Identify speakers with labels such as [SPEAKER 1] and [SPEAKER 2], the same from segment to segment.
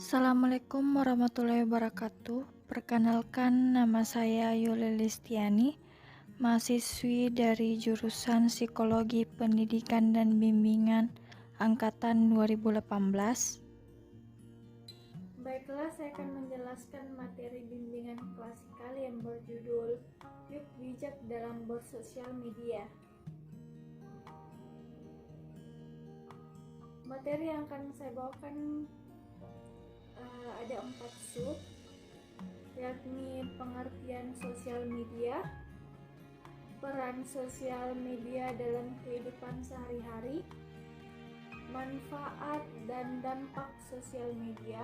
[SPEAKER 1] Assalamualaikum warahmatullahi wabarakatuh. Perkenalkan, nama saya Yuli Listiani, mahasiswi dari jurusan Psikologi Pendidikan dan Bimbingan angkatan 2018. Baiklah, saya akan menjelaskan materi bimbingan klasikal yang berjudul Yuk Bijak dalam Bersosial Media. Materi yang akan saya bawakan ada 4 sub, yakni pengertian sosial media, peran sosial media dalam kehidupan sehari-hari, manfaat dan dampak sosial media,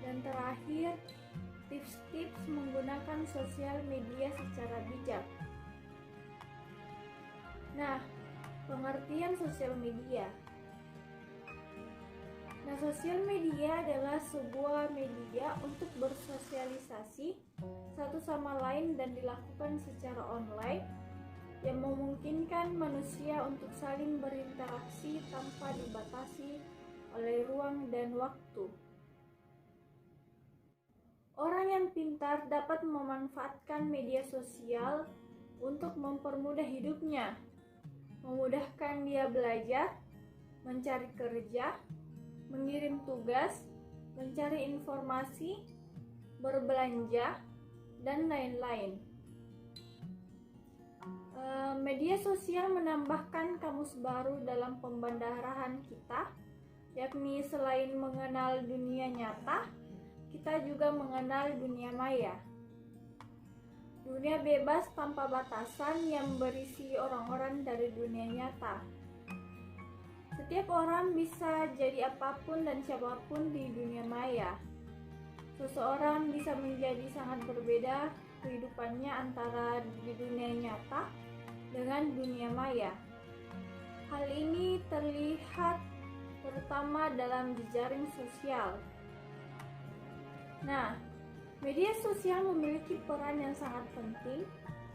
[SPEAKER 1] dan terakhir tips-tips menggunakan sosial media secara bijak. Nah, pengertian sosial media. Sosial media adalah sebuah media untuk bersosialisasi satu sama lain dan dilakukan secara online yang memungkinkan manusia untuk saling berinteraksi tanpa dibatasi oleh ruang dan waktu. Orang yang pintar dapat memanfaatkan media sosial untuk mempermudah hidupnya, memudahkan dia belajar, mencari kerja, mengirim tugas, mencari informasi, berbelanja, dan lain-lain. Media sosial menambahkan kamus baru dalam pembendaharaan kita, yakni selain mengenal dunia nyata, kita juga mengenal dunia maya. Dunia bebas tanpa batasan yang berisi orang-orang dari dunia nyata. Setiap orang bisa jadi apapun dan siapapun di dunia maya. Seseorang bisa menjadi sangat berbeda kehidupannya antara di dunia nyata dengan dunia maya. Hal ini terlihat terutama dalam jejaring sosial. Media sosial memiliki peran yang sangat penting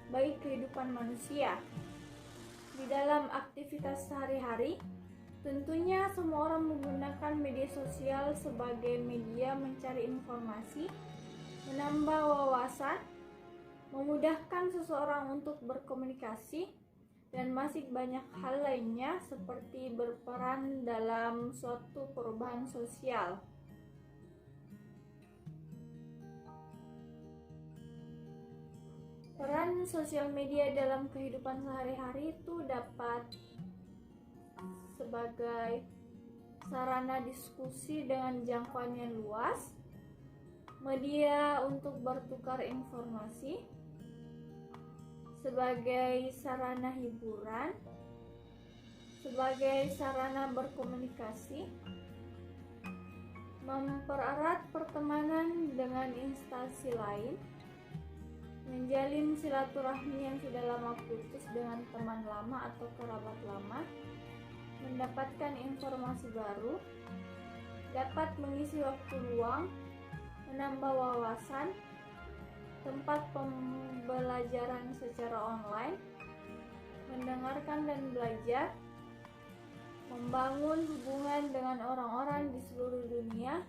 [SPEAKER 1] bagi kehidupan manusia. Di dalam aktivitas sehari-hari, tentunya semua orang menggunakan media sosial sebagai media mencari informasi, menambah wawasan, memudahkan seseorang untuk berkomunikasi, dan masih banyak hal lainnya seperti berperan dalam suatu perubahan sosial. Peran sosial media dalam kehidupan sehari-hari itu dapat sebagai sarana diskusi dengan jangkauan yang luas, media untuk bertukar informasi, sebagai sarana hiburan, sebagai sarana berkomunikasi, mempererat pertemanan dengan instansi lain, menjalin silaturahmi yang sudah lama putus dengan teman lama atau kerabat lama, mendapatkan informasi baru, dapat mengisi waktu luang, menambah wawasan, tempat pembelajaran secara online, mendengarkan dan belajar, membangun hubungan dengan orang-orang di seluruh dunia,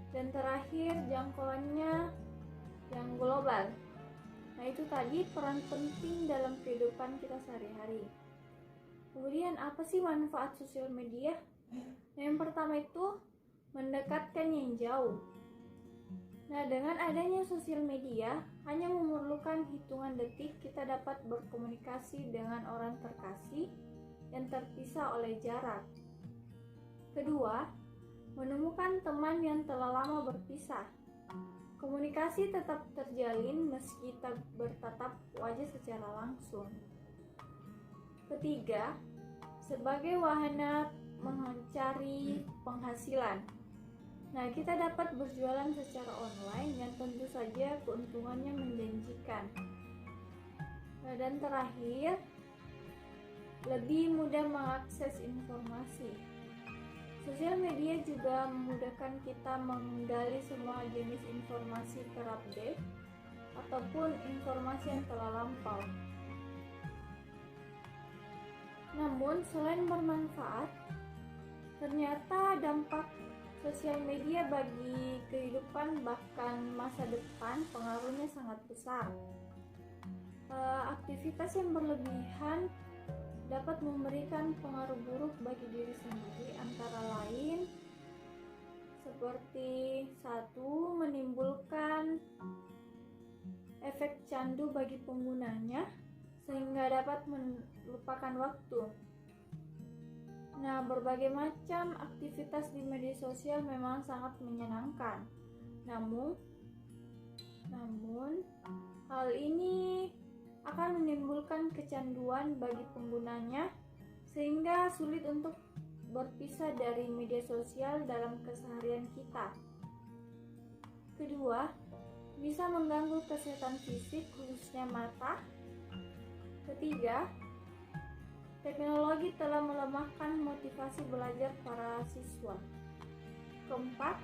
[SPEAKER 1] dan terakhir jangkauannya yang global. Itu tadi peran penting dalam kehidupan kita sehari-hari. Kemudian apa sih manfaat sosial media? Yang pertama itu mendekatkan yang jauh. Dengan adanya sosial media, hanya memerlukan hitungan detik kita dapat berkomunikasi dengan orang terkasih yang terpisah oleh jarak. Kedua, menemukan teman yang telah lama berpisah. Komunikasi tetap terjalin meski tak bertatap wajah secara langsung. Ketiga, sebagai wahana mencari penghasilan. Kita dapat berjualan secara online yang tentu saja keuntungannya menjanjikan. Dan terakhir, lebih mudah mengakses informasi. Sosial media juga memudahkan kita menggali semua jenis informasi terupdate ataupun informasi yang telah lampau. Namun, selain bermanfaat, ternyata dampak Sosial media bagi kehidupan bahkan masa depan pengaruhnya sangat besar. Aktivitas yang berlebihan dapat memberikan pengaruh buruk bagi diri sendiri, antara lain seperti 1. Menimbulkan efek candu bagi penggunanya sehingga dapat melupakan waktu. Nah, berbagai macam aktivitas di media sosial memang sangat menyenangkan. Namun hal ini akan menimbulkan kecanduan bagi penggunanya sehingga sulit untuk berpisah dari media sosial dalam keseharian kita. Kedua, bisa mengganggu kesehatan fisik khususnya mata. Ketiga, teknologi telah melemahkan motivasi belajar para siswa. Keempat,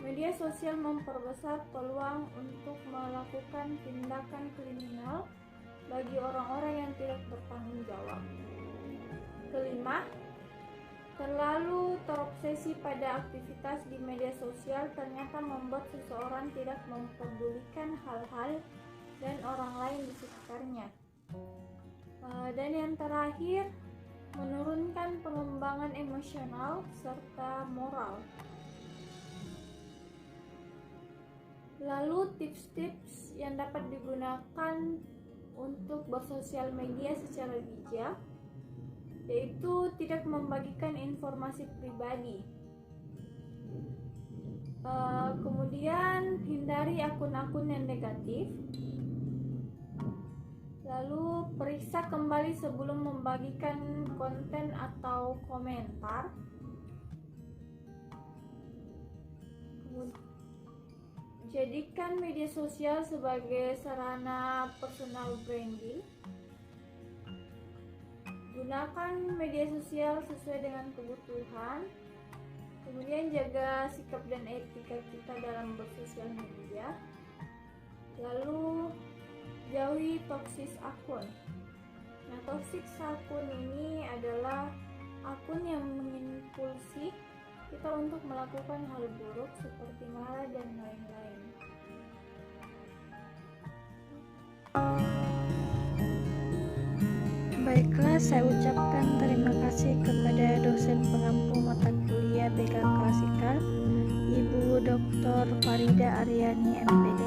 [SPEAKER 1] media sosial memperbesar peluang untuk melakukan tindakan kriminal bagi orang-orang yang tidak bertanggung jawab. Kelima, terlalu terobsesi pada aktivitas di media sosial ternyata membuat seseorang tidak mempedulikan hal-hal dan orang lain di sekitarnya. Dan yang terakhir, menurunkan pengembangan emosional serta moral. Lalu tips-tips yang dapat digunakan untuk bersosial media secara bijak, yaitu tidak membagikan informasi pribadi. Kemudian hindari akun-akun yang negatif. Lalu periksa kembali sebelum membagikan konten atau komentar. Jadikan media sosial sebagai sarana personal branding. Gunakan media sosial sesuai dengan kebutuhan. Kemudian jaga sikap dan etika kita dalam bersosial media. Lalu jauhi toxic akun. Nah, toxic akun ini adalah akun yang mengimpulsi kita untuk melakukan hal buruk seperti marah dan lain-lain.
[SPEAKER 2] Baiklah, saya ucapkan terima kasih kepada dosen pengampu mata kuliah BK Klasikal, Ibu Dr. Farida Aryani MPD.